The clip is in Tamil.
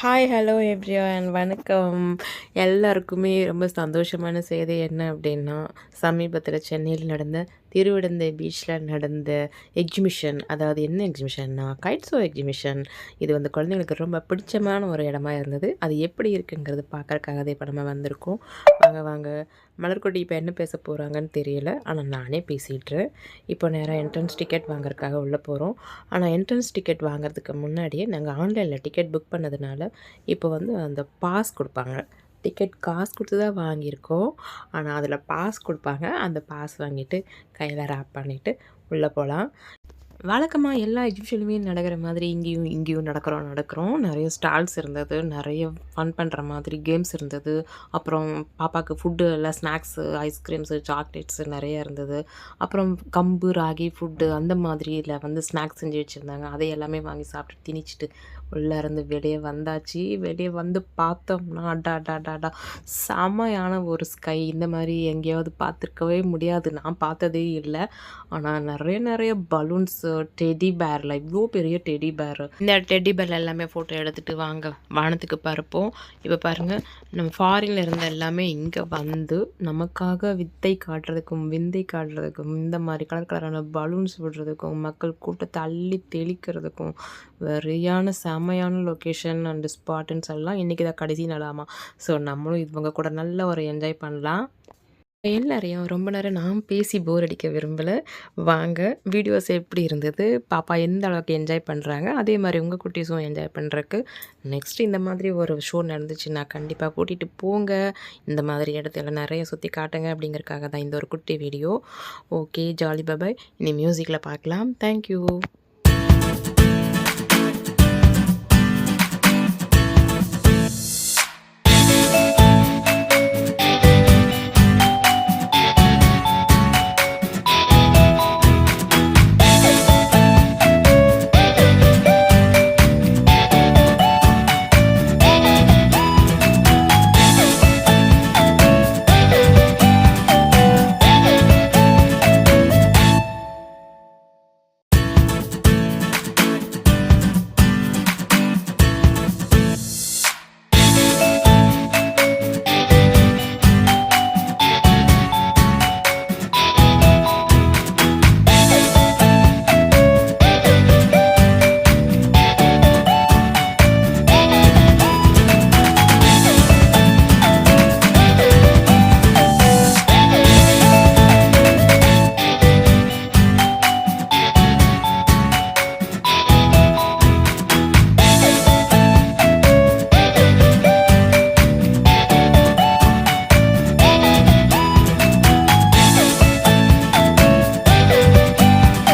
ஹாய் ஹலோ எவ்ரிவன் வணக்கம். எல்லாருக்குமே ரொம்ப சந்தோஷமான செய்தி என்ன அப்படின்னா, சமீபத்தில் சென்னையில் நடந்த திருவிடந்தை பீச்சில் நடந்த எக்ஸிபிஷன். அதாவது என்ன எக்ஸிபிஷன்னா, கைட் ஷோ எக்ஸிபிஷன். இது வந்து குழந்தைங்களுக்கு ரொம்ப பிடிச்சமான ஒரு இடமா இருந்தது. அது எப்படி இருக்குங்கிறது பார்க்கறக்காக தான் இப்போ நம்ம வந்திருக்கோம். வாங்க வாங்க. மலர்கொடி இப்போ என்ன பேச போகிறாங்கன்னு தெரியல, ஆனால் நானே பேசிடுறேன். இப்போ நேராக என்ட்ரன்ஸ் டிக்கெட் வாங்குறதுக்காக உள்ளே போகிறோம். ஆனால் என்ட்ரன்ஸ் டிக்கெட் வாங்குறதுக்கு முன்னாடியே நாங்கள் ஆன்லைனில் டிக்கெட் புக் பண்ணதுனால இப்போ வந்து அந்த பாஸ் கொடுப்பாங்க. டிக்கெட் காசு கொடுத்து தான் வாங்கியிருக்கோம். ஆனால் அதில் பாஸ் கொடுப்பாங்க. அந்த பாஸ் வாங்கிட்டு கையில் ரேப் பண்ணிவிட்டு உள்ளே போகலாம். வழக்கமா எல்லா எக்ஸிபிஷன்லையுமே நடக்கிற மாதிரி இங்கேயும் நடக்கிறோம். நிறைய ஸ்டால்ஸ் இருந்தது. நிறைய ஃபன் பண்ணுற மாதிரி கேம்ஸ் இருந்தது. அப்புறம் பாப்பாவுக்கு ஃபுட்டு எல்லாம் ஸ்நாக்ஸு, ஐஸ்கிரீம்ஸு, சாக்லேட்ஸு நிறைய இருந்தது. அப்புறம் கம்பு, ராகி ஃபுட்டு அந்த மாதிரியில் வந்து ஸ்நாக்ஸ் செஞ்சு வச்சுருந்தாங்க. அதை எல்லாமே வாங்கி சாப்பிட்டு திணிச்சிட்டு உள்ளே இருந்து வெளியே வந்தாச்சு. வெளியே வந்து பார்த்தோம்னா அடாடாடாடா செமையான ஒரு ஸ்கை. இந்த மாதிரி எங்கேயாவது பார்த்துருக்கவே முடியாது. நான் பார்த்ததே இல்லை. ஆனால் நிறைய பலூன்ஸு, டெடி பேரில் இவ்வளோ பெரிய டெடி பேர். இந்த டெடி பேர் எல்லாமே ஃபோட்டோ எடுத்துகிட்டு வாங்க வானத்துக்கு பறப்போம். இப்போ பாருங்கள், நம்ம ஃபாரின்ல இருந்த எல்லாமே இங்கே வந்து நமக்காக விந்தை காட்டுறதுக்கும் இந்த மாதிரி கலர் கலரான பலூன்ஸ் விடுறதுக்கும் மக்கள் கூட்டத்தை அள்ளி தெளிக்கிறதுக்கும் வெறியான செமையான லொக்கேஷன் அண்டு ஸ்பாட்டுன்னு சொல்லலாம். இன்றைக்கி தான் கடைசி நாளாமா. ஸோ நம்மளும் இவங்க கூட நல்ல ஒரு என்ஜாய் பண்ணலாம். எல்லாரையும் ரொம்ப நேரம் நான் பேசி போர் அடிக்க விரும்பலை. வாங்க, வீடியோஸ் எப்படி இருந்தது, பாப்பா எந்த அளவுக்கு என்ஜாய் பண்ணுறாங்க, அதே மாதிரி உங்கள் குட்டீஸும் என்ஜாய் பண்ணுறக்கு நெக்ஸ்ட் இந்த மாதிரி ஒரு ஷோ நடந்துச்சுன்னா கண்டிப்பாக கூட்டிகிட்டு போங்க. இந்த மாதிரி இடத்துல நிறைய சுற்றி காட்டுங்க அப்படிங்கிறதுக்காக தான் இந்த ஒரு குட்டி வீடியோ. Okay, jolly பாபாய். இனி மியூசிக்கில் பார்க்கலாம். தேங்க்யூ.